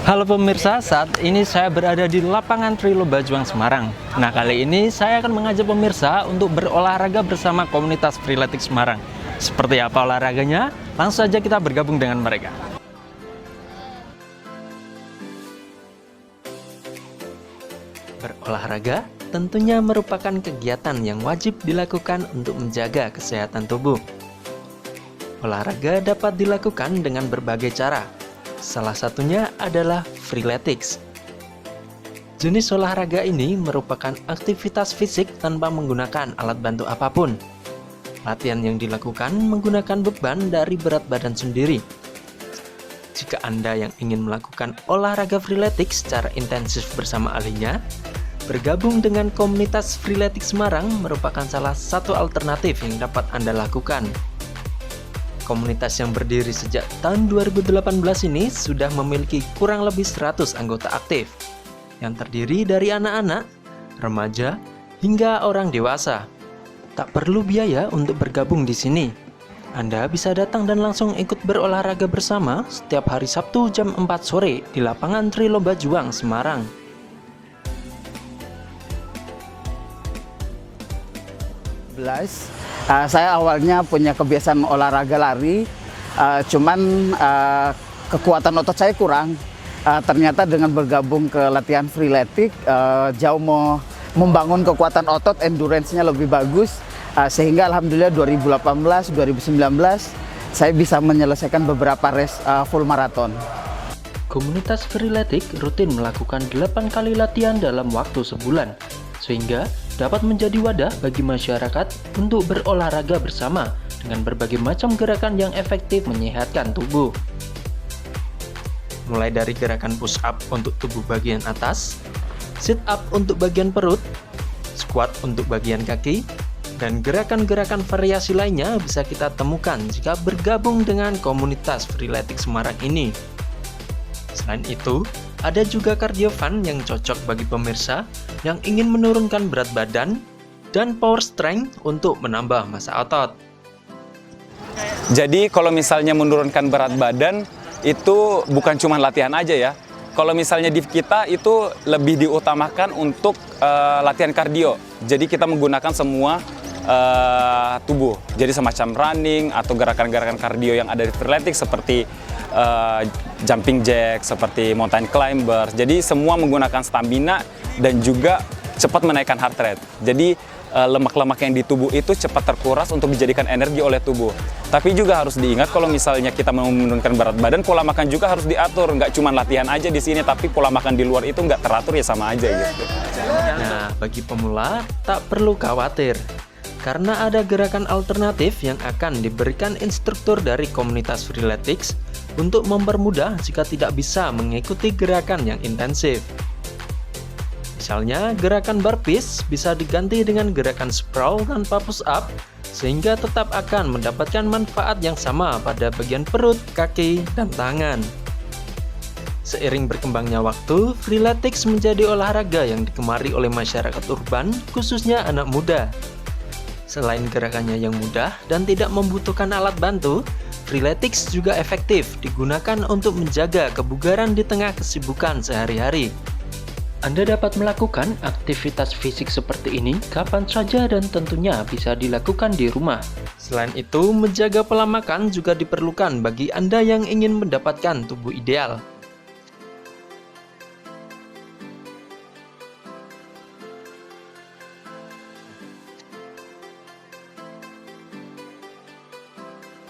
Halo pemirsa, saat ini saya berada di lapangan Triloba Juang Semarang. Nah, kali ini saya akan mengajak pemirsa untuk berolahraga bersama komunitas Freeletics Semarang. Seperti apa olahraganya? Langsung saja kita bergabung dengan mereka. Berolahraga tentunya merupakan kegiatan yang wajib dilakukan untuk menjaga kesehatan tubuh. Olahraga dapat dilakukan dengan berbagai cara. Salah satunya adalah Freeletics. Jenis olahraga ini merupakan aktivitas fisik tanpa menggunakan alat bantu apapun. Latihan yang dilakukan menggunakan beban dari berat badan sendiri. Jika Anda yang ingin melakukan olahraga Freeletics secara intensif bersama ahlinya, bergabung dengan komunitas Freeletics Semarang merupakan salah satu alternatif yang dapat Anda lakukan. Komunitas yang berdiri sejak tahun 2018 ini sudah memiliki kurang lebih 100 anggota aktif, yang terdiri dari anak-anak, remaja, hingga orang dewasa. Tak perlu biaya untuk bergabung di sini. Anda bisa datang dan langsung ikut berolahraga bersama setiap hari Sabtu jam 4 sore di lapangan Triloba Juang, Semarang. Saya awalnya punya kebiasaan olahraga lari, cuman kekuatan otot saya kurang. Ternyata dengan bergabung ke latihan Freeletics, jauh mau membangun kekuatan otot, endurance-nya lebih bagus, sehingga alhamdulillah 2018-2019 saya bisa menyelesaikan beberapa race full marathon. Komunitas Freeletics rutin melakukan 8 kali latihan dalam waktu sebulan, sehingga dapat menjadi wadah bagi masyarakat untuk berolahraga bersama dengan berbagai macam gerakan yang efektif menyehatkan tubuh. Mulai dari gerakan push up untuk tubuh bagian atas, sit up untuk bagian perut, squat untuk bagian kaki, dan gerakan-gerakan variasi lainnya bisa kita temukan jika bergabung dengan komunitas Freeletics Semarang ini. Selain itu, ada juga cardio fun yang cocok bagi pemirsa yang ingin menurunkan berat badan dan power strength untuk menambah massa otot. Jadi kalau misalnya menurunkan berat badan itu bukan cuma latihan aja ya. Kalau misalnya di kita itu lebih diutamakan untuk latihan kardio. Jadi kita menggunakan semua tubuh. Jadi semacam running atau gerakan-gerakan kardio yang ada di Freeletics seperti jumping jack, seperti mountain climber. Jadi semua menggunakan stamina dan juga cepat menaikkan heart rate. Jadi lemak-lemak yang di tubuh itu cepat terkuras untuk dijadikan energi oleh tubuh. Tapi juga harus diingat kalau misalnya kita mau menurunkan berat badan, pola makan juga harus diatur. Nggak cuma latihan aja di sini, tapi pola makan di luar itu nggak teratur ya sama aja gitu. Nah, bagi pemula tak perlu khawatir, karena ada gerakan alternatif yang akan diberikan instruktur dari komunitas Freeletics untuk mempermudah jika tidak bisa mengikuti gerakan yang intensif. Misalnya, gerakan burpees bisa diganti dengan gerakan sprawl tanpa push up, sehingga tetap akan mendapatkan manfaat yang sama pada bagian perut, kaki, dan tangan. Seiring berkembangnya waktu, Freeletics menjadi olahraga yang digemari oleh masyarakat urban, khususnya anak muda. Selain gerakannya yang mudah dan tidak membutuhkan alat bantu, Freeletics juga efektif digunakan untuk menjaga kebugaran di tengah kesibukan sehari-hari. Anda dapat melakukan aktivitas fisik seperti ini kapan saja dan tentunya bisa dilakukan di rumah. Selain itu, menjaga pola makan juga diperlukan bagi Anda yang ingin mendapatkan tubuh ideal.